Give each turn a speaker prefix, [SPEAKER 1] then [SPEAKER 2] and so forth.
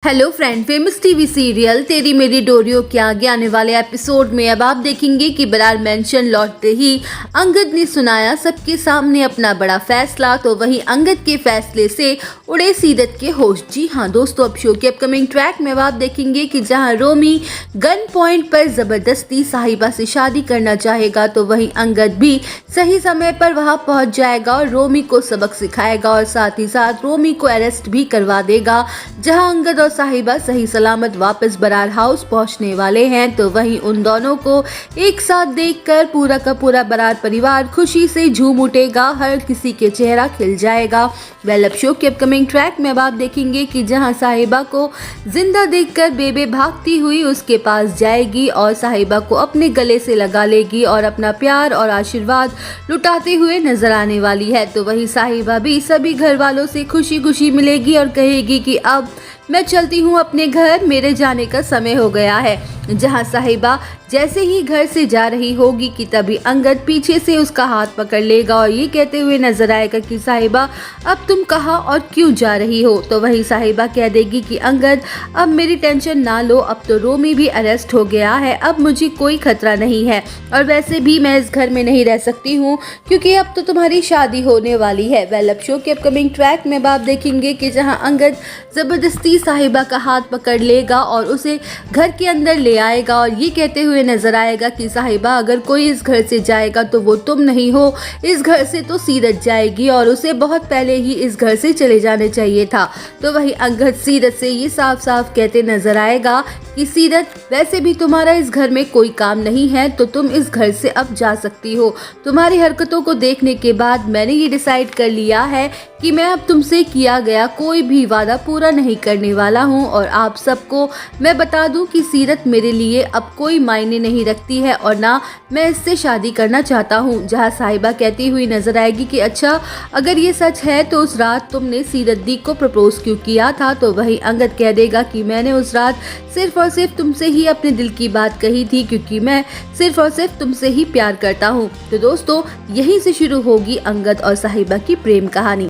[SPEAKER 1] Hello friend, famous TV serial तेरी मेरी डोरियों के आगे आने वाले एपिसोड में अब आप देखेंगे कि बरार मेंशन लौटते ही अंगद ने सुनाया सबके सामने अपना बड़ा फैसला। तो वहीं अंगद के फैसले से उड़े सीरत के होश। जी हाँ दोस्तों, अब शो के अपकमिंग ट्रैक में अब आप देखेंगे कि जहां रोमी गन पॉइंट पर जबरदस्ती साहिबा से शादी करना चाहेगा, तो वहीं अंगद भी सही समय पर वहां पहुंच जाएगा और रोमी को सबक सिखाएगा और साथ ही साथ रोमी को अरेस्ट भी करवा देगा। जहां अंगद साहिबा सही सलामत वापस बरार हाउस पहुंचने वाले हैं, तो वहीं उन दोनों को एक साथ देखकर पूरा का पूरा बरार परिवार खुशी से झूम उठेगा, हर किसी के चेहरा खिल जाएगा। अब शो के अपकमिंग ट्रैक में अब आप देखेंगे कि जहां साहिबा को जिंदा देखकर बेबे भागती हुई उसके पास जाएगी और साहिबा को अपने गले से लगा लेगी और अपना प्यार और आशीर्वाद लुटाते हुए नजर आने वाली है। तो वहीं साहिबा भी सभी घर वालों से खुशी खुशी मिलेगी और कहेगी कि अब मैं चलती हूँ अपने घर, मेरे जाने का समय हो गया है। जहां साहिबा जैसे ही घर से जा रही होगी कि तभी अंगद पीछे से उसका हाथ पकड़ लेगा और ये कहते हुए नजर आएगा कि साहिबा अब तुम कहाँ और क्यों जा रही हो। तो वही साहिबा कह देगी कि अंगद अब मेरी टेंशन ना लो, अब तो रोमी भी अरेस्ट हो गया है, अब मुझे कोई खतरा नहीं है और वैसे भी मैं इस घर में नहीं रह सकती हूँ क्योंकि अब तो तुम्हारी शादी होने वाली है। अब शो के अपकमिंग ट्रैक में आप देखेंगे कि जहाँ अंगद जबरदस्ती साहिबा का हाथ पकड़ लेगा और उसे घर के अंदर ले आएगा और ये कहते हुए नजर आएगा कि साहिबा अगर कोई इस घर से जाएगा तो वो तुम नहीं हो, इस घर से तो सीरत जाएगी और उसे बहुत पहले ही इस घर से चले जाने चाहिए था। तो वही अंगद सीरत से ये साफ साफ कहते नजर आएगा कि सीरत वैसे भी तुम्हारा इस घर में कोई काम नहीं है, तो तुम इस घर से अब जा सकती हो। तुम्हारी हरकतों को देखने के बाद मैंने ये डिसाइड कर लिया है कि मैं अब तुमसे किया गया कोई भी वादा पूरा नहीं करने वाला हूँ और आप सबको मैं बता दूं कि सीरत मेरे लिए अब कोई मायने नहीं रखती है और ना मैं इससे शादी करना चाहता हूँ। जहाँ साहिबा कहती हुई नजर आएगी कि अच्छा अगर ये सच है तो उस रात तुमने सीरत दी को प्रपोज क्यों किया था। तो वही अंगद कह देगा कि मैंने उस रात सिर्फ और सिर्फ तुमसे ही अपने दिल की बात कही थी क्योंकि मैं सिर्फ और सिर्फ तुमसे ही प्यार करता हूँ। तो दोस्तों यहीं से शुरू होगी अंगद और साहिबा की प्रेम कहानी।